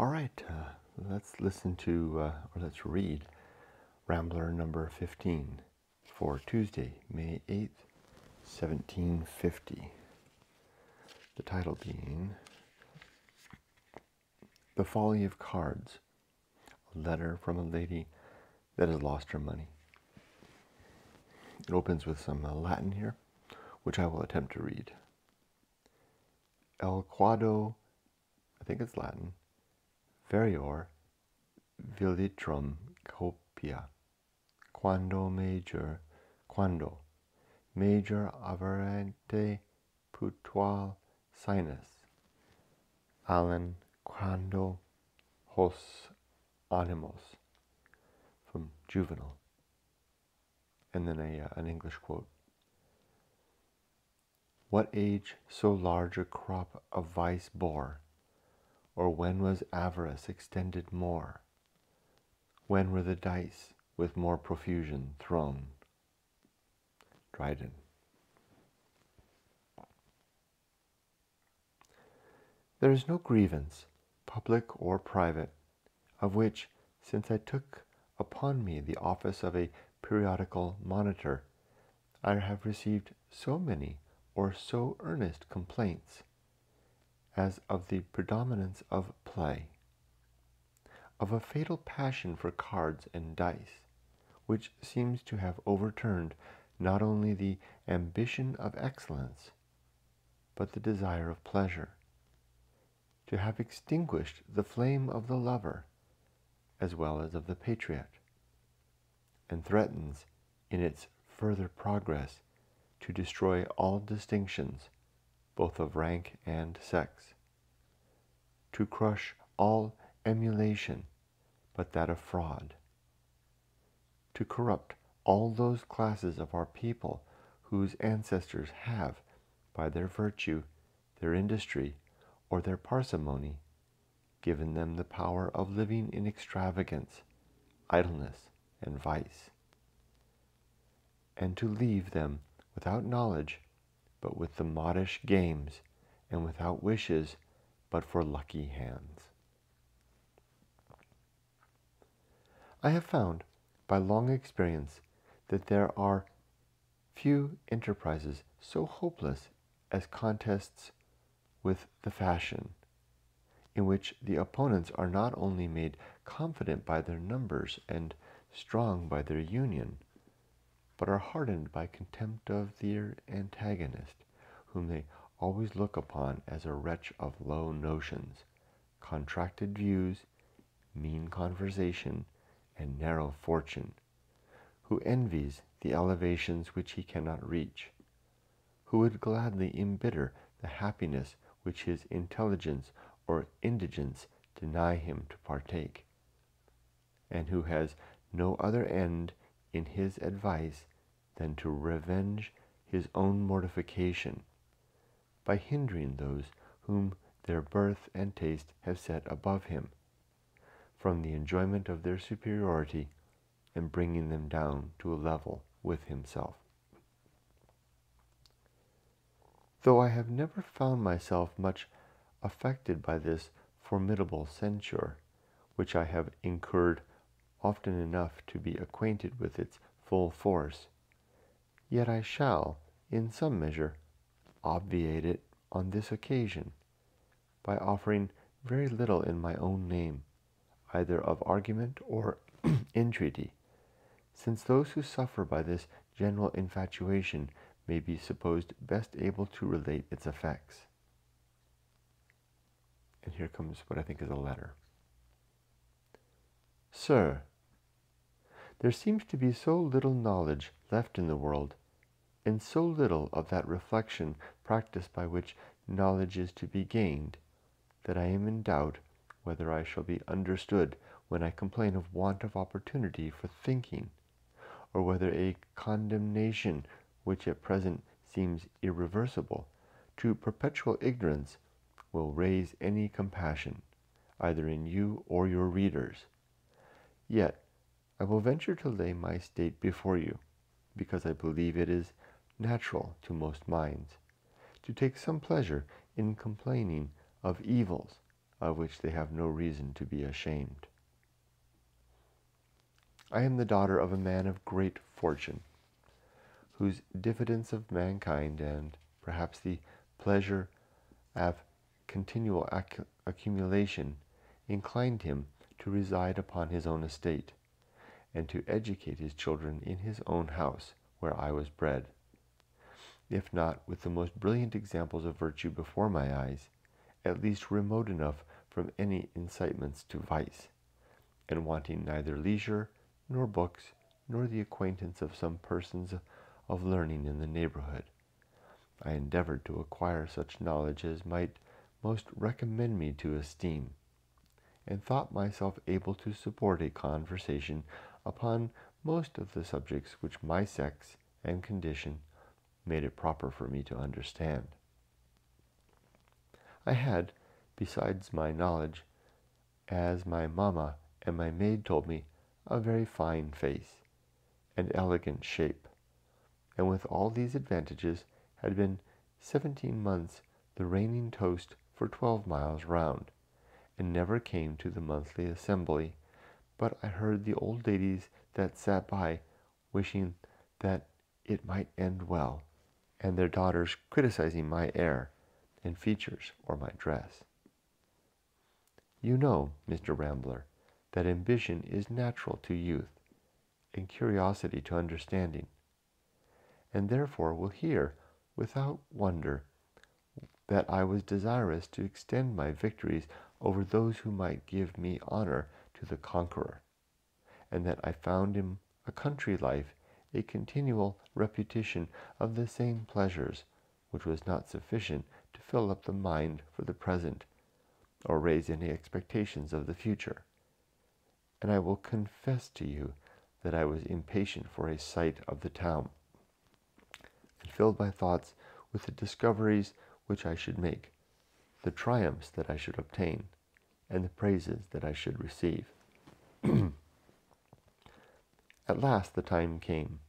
All right, let's listen to, or let's read Rambler number 15 for Tuesday, May 8th, 1750. The title being The Folly of Cards, a letter from a lady that has lost her money. It opens with some Latin here, which I will attempt to read. El quado, I think it's Latin, verior vilitrum copia, quando major averente putual sinus, allen quando hos animos, from Juvenal. And then an English quote. What age so large a crop of vice bore? Or when was avarice extended more? When were the dice with more profusion thrown? Dryden. There is no grievance, public or private, of which, since I took upon me the office of a periodical monitor, I have received so many or so earnest complaints, as of the predominance of play, of a fatal passion for cards and dice, which seems to have overturned not only the ambition of excellence, but the desire of pleasure, to have extinguished the flame of the lover, as well as of the patriot, and threatens, in its further progress, to destroy all distinctions, both of rank and sex, to crush all emulation but that of fraud, to corrupt all those classes of our people whose ancestors have, by their virtue, their industry, or their parsimony, given them the power of living in extravagance, idleness, and vice, and to leave them without knowledge, but with the modish games, and without wishes, but for lucky hands. I have found, by long experience, that there are few enterprises so hopeless as contests with the fashion, in which the opponents are not only made confident by their numbers and strong by their union, but are hardened by contempt of their antagonist, whom they always look upon as a wretch of low notions, contracted views, mean conversation, and narrow fortune, who envies the elevations which he cannot reach, who would gladly embitter the happiness which his intelligence or indigence deny him to partake, and who has no other end in his advice than to revenge his own mortification, by hindering those whom their birth and taste have set above him, from the enjoyment of their superiority, and bringing them down to a level with himself. Though I have never found myself much affected by this formidable censure, which I have incurred often enough to be acquainted with its full force, yet I shall, in some measure, obviate it on this occasion, by offering very little in my own name, either of argument or entreaty, since those who suffer by this general infatuation may be supposed best able to relate its effects. And here comes what I think is a letter. Sir, there seems to be so little knowledge left in the world, and so little of that reflection practiced by which knowledge is to be gained, that I am in doubt whether I shall be understood when I complain of want of opportunity for thinking, or whether a condemnation which at present seems irreversible to perpetual ignorance will raise any compassion, either in you or your readers. Yet I will venture to lay my state before you, because I believe it is natural to most minds to take some pleasure in complaining of evils of which they have no reason to be ashamed. I am the daughter of a man of great fortune, whose diffidence of mankind and perhaps the pleasure of continual accumulation inclined him to reside upon his own estate, and to educate his children in his own house, where I was bred, if not with the most brilliant examples of virtue before my eyes, at least remote enough from any incitements to vice, and wanting neither leisure, nor books, nor the acquaintance of some persons of learning in the neighborhood. I endeavored to acquire such knowledge as might most recommend me to esteem, and thought myself able to support a conversation upon most of the subjects which my sex and condition made it proper for me to understand. I had, besides my knowledge, as my mamma and my maid told me, a very fine face, and elegant shape, and with all these advantages had been 17 months the reigning toast for 12 miles round, and never came to the monthly assembly, but I heard the old ladies that sat by wishing that it might end well, and their daughters criticizing my air and features or my dress. You know, Mr. Rambler, that ambition is natural to youth, and curiosity to understanding, and therefore will hear without wonder that I was desirous to extend my victories over those who might give me honor to the conqueror, and that I found in a country life a continual repetition of the same pleasures, which was not sufficient to fill up the mind for the present, or raise any expectations of the future. And I will confess to you that I was impatient for a sight of the town, and filled my thoughts with the discoveries which I should make, the triumphs that I should obtain, and the praises that I should receive. At last the time came.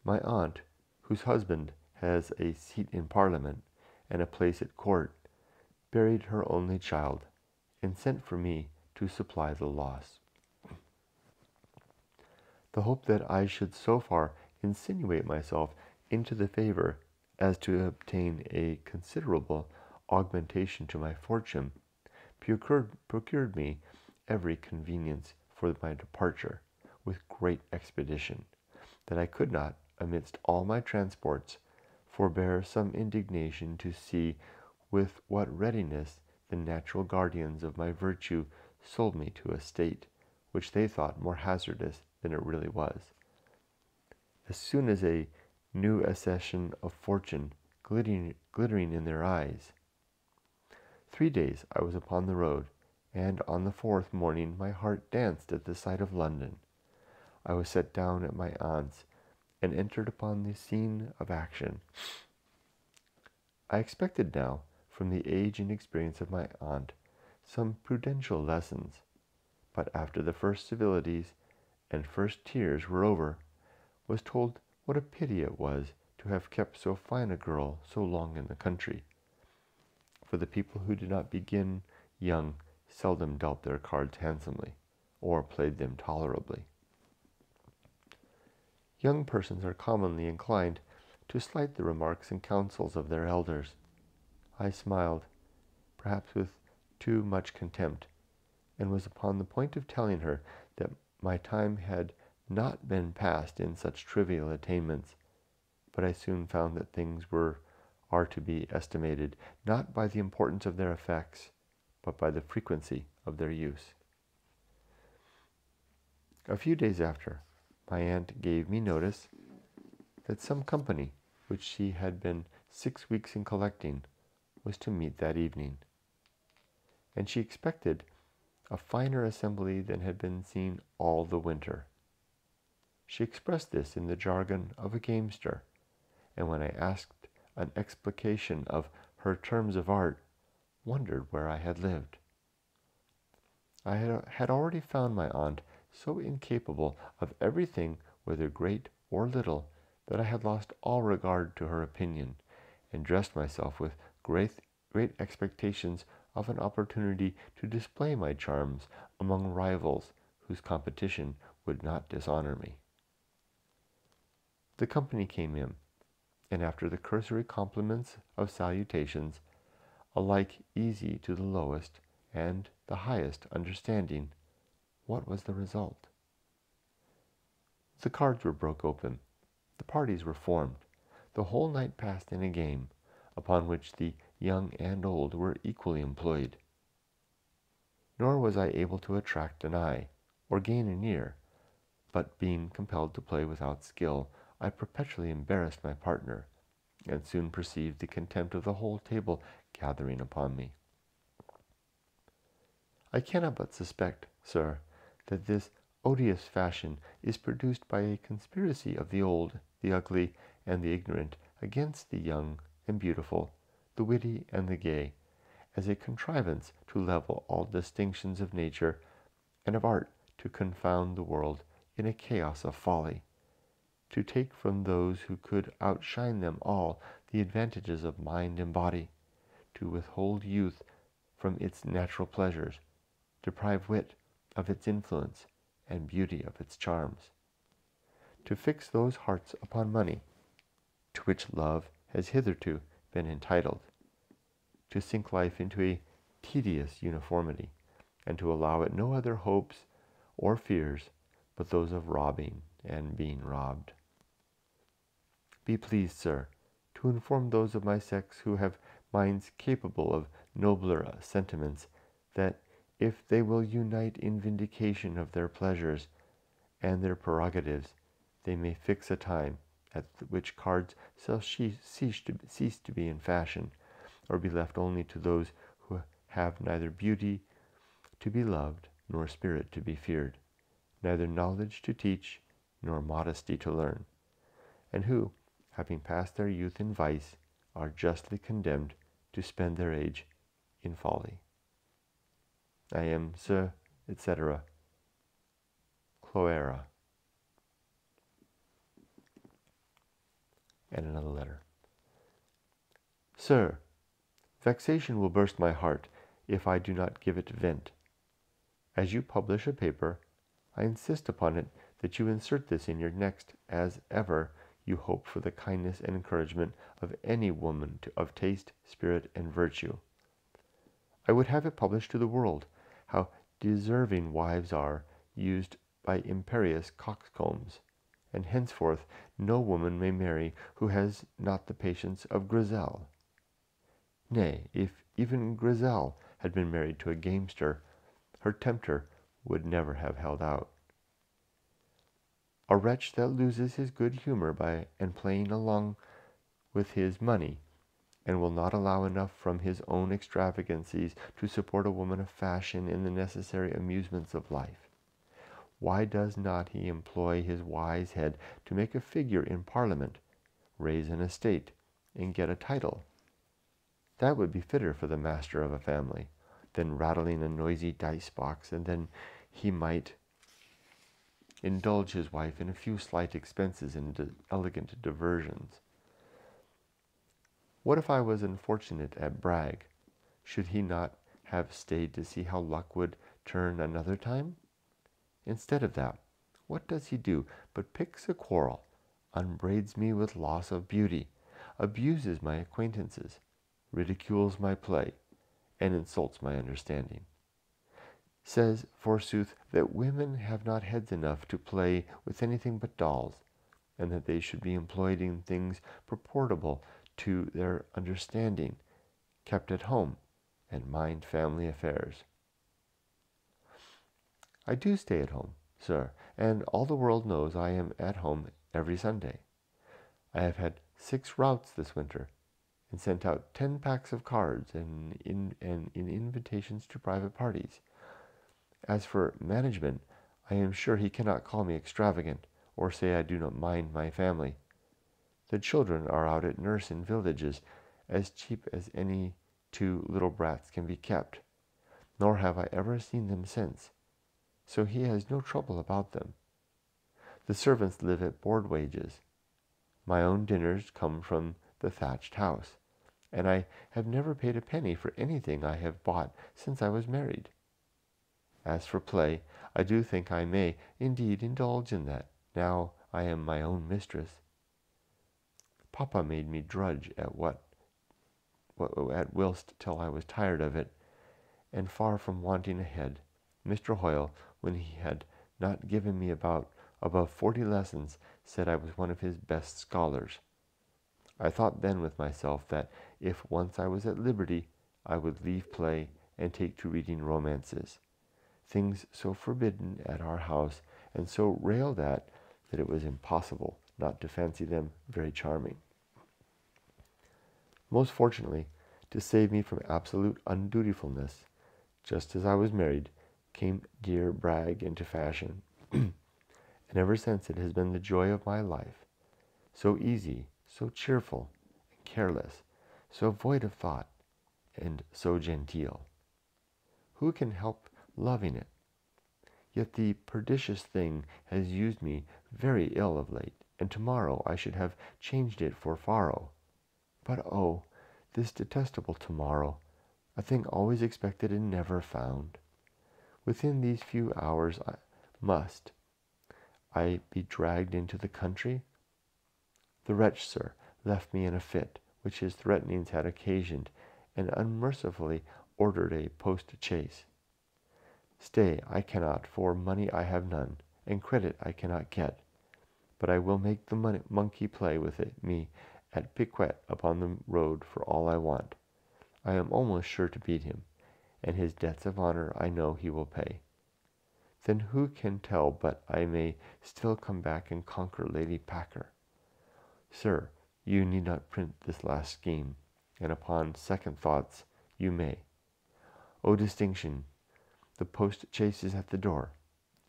My aunt, whose husband has a seat in Parliament and a place at court, buried her only child, and sent for me to supply the loss. The hope that I should so far insinuate myself into the favor as to obtain a considerable augmentation to my fortune procured me every convenience for my departure with great expedition, that I could not, amidst all my transports, forbear some indignation to see with what readiness the natural guardians of my virtue sold me to a state which they thought more hazardous than it really was, as soon as a new accession of fortune glittering in their eyes. 3 days I was upon the road, and on the 4th morning my heart danced at the sight of London. I was set down at my aunt's, and entered upon the scene of action. I expected now, from the age and experience of my aunt, some prudential lessons, but after the first civilities and first tears were over, was told what a pity it was to have kept so fine a girl so long in the country, for the people who did not begin young seldom dealt their cards handsomely, or played them tolerably. Young persons are commonly inclined to slight the remarks and counsels of their elders. I smiled, perhaps with too much contempt, and was upon the point of telling her that my time had not been passed in such trivial attainments, but I soon found that things are to be estimated not by the importance of their effects, but by the frequency of their use. A few days after, my aunt gave me notice that some company, which she had been 6 weeks in collecting, was to meet that evening, and she expected a finer assembly than had been seen all the winter. She expressed this in the jargon of a gamester, and when I asked an explication of her terms of art, wondered where I had lived. I had already found my aunt so incapable of everything, whether great or little, that I had lost all regard to her opinion, and dressed myself with great expectations of an opportunity to display my charms among rivals whose competition would not dishonor me. The company came in, and after the cursory compliments of salutations, alike easy to the lowest and the highest understanding, what was the result? The cards were broke open, the parties were formed, the whole night passed in a game, upon which the young and old were equally employed. Nor was I able to attract an eye, or gain an ear, but being compelled to play without skill, I perpetually embarrassed my partner, and soon perceived the contempt of the whole table gathering upon me. I cannot but suspect, sir, that this odious fashion is produced by a conspiracy of the old, the ugly, and the ignorant against the young and beautiful, the witty and the gay, as a contrivance to level all distinctions of nature and of art, to confound the world in a chaos of folly, to take from those who could outshine them all the advantages of mind and body, to withhold youth from its natural pleasures, deprive wit of its influence, and beauty of its charms, to fix those hearts upon money, to which love has hitherto been entitled, to sink life into a tedious uniformity, and to allow it no other hopes or fears but those of robbing and being robbed. Be pleased, sir, to inform those of my sex who have minds capable of nobler sentiments, that if they will unite in vindication of their pleasures and their prerogatives, they may fix a time at which cards shall cease to be in fashion, or be left only to those who have neither beauty to be loved, nor spirit to be feared, neither knowledge to teach, nor modesty to learn, and who, having passed their youth in vice, are justly condemned to spend their age in folly. I am, sir, etc., Cloera. And another letter. Sir, vexation will burst my heart if I do not give it vent. As you publish a paper, I insist upon it that you insert this in your next, as ever you hope for the kindness and encouragement of any woman of taste, spirit, and virtue. I would have it published to the world how deserving wives are used by imperious coxcombs, and henceforth no woman may marry who has not the patience of Grizel. Nay, if even Grizel had been married to a gamester, her tempter would never have held out. A wretch that loses his good humor by and playing along with his money, and will not allow enough from his own extravagancies to support a woman of fashion in the necessary amusements of life. Why does not he employ his wise head to make a figure in Parliament, raise an estate, and get a title? That would be fitter for the master of a family than rattling a noisy dice box, and then he might indulge his wife in a few slight expenses and elegant diversions. What if I was unfortunate at Bragg? Should he not have stayed to see how luck would turn another time? Instead of that, what does he do but picks a quarrel, unbraids me with loss of beauty, abuses my acquaintances, ridicules my play, and insults my understanding. Says, forsooth, that women have not heads enough to play with anything but dolls, and that they should be employed in things proportable to their understanding, kept at home, and mind family affairs. I do stay at home, sir, and all the world knows I am at home every Sunday. I have had 6 routs this winter, and sent out 10 packs of cards and in invitations to private parties. As for management, I am sure he cannot call me extravagant, or say I do not mind my family. The children are out at nurse in villages, as cheap as any 2 little brats can be kept, nor have I ever seen them since, so he has no trouble about them. The servants live at board wages. My own dinners come from the thatched house, and I have never paid a penny for anything I have bought since I was married. As for play, I do think I may indeed indulge in that, now I am my own mistress. Papa made me drudge at whilst till I was tired of it, and far from wanting a head. Mr. Hoyle, when he had not given me above 40 lessons, said I was one of his best scholars. I thought then with myself that if once I was at liberty, I would leave play and take to reading romances, things so forbidden at our house and so railed at that it was impossible not to fancy them very charming. Most fortunately, to save me from absolute undutifulness, just as I was married, came dear Bragg into fashion, and ever since it has been the joy of my life, so easy, so cheerful, and careless, so void of thought, and so genteel. Who can help loving it? Yet the pernicious thing has used me very ill of late, and tomorrow I should have changed it for Faro. But oh, this detestable tomorrow, a thing always expected and never found. Within these few hours must I be dragged into the country? The wretch, sir, left me in a fit, which his threatenings had occasioned, and unmercifully ordered a post-chaise. Stay, I cannot, for money I have none, and credit I cannot get, but I will make the monkey play with me at piquet upon the road for all I want. I am almost sure to beat him, and his debts of honor I know he will pay. Then who can tell but I may still come back and conquer Lady Packer? Sir, you need not print this last scheme, and upon second thoughts you may. O distinction! The post-chaise is at the door.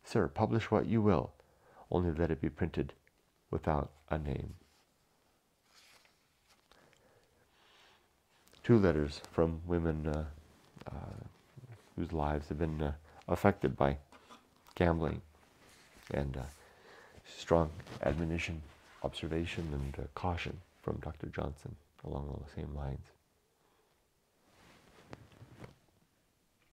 Sir, publish what you will, only let it be printed without a name. 2 letters from women whose lives have been affected by gambling, and strong admonition, observation, and caution from Dr. Johnson along all the same lines.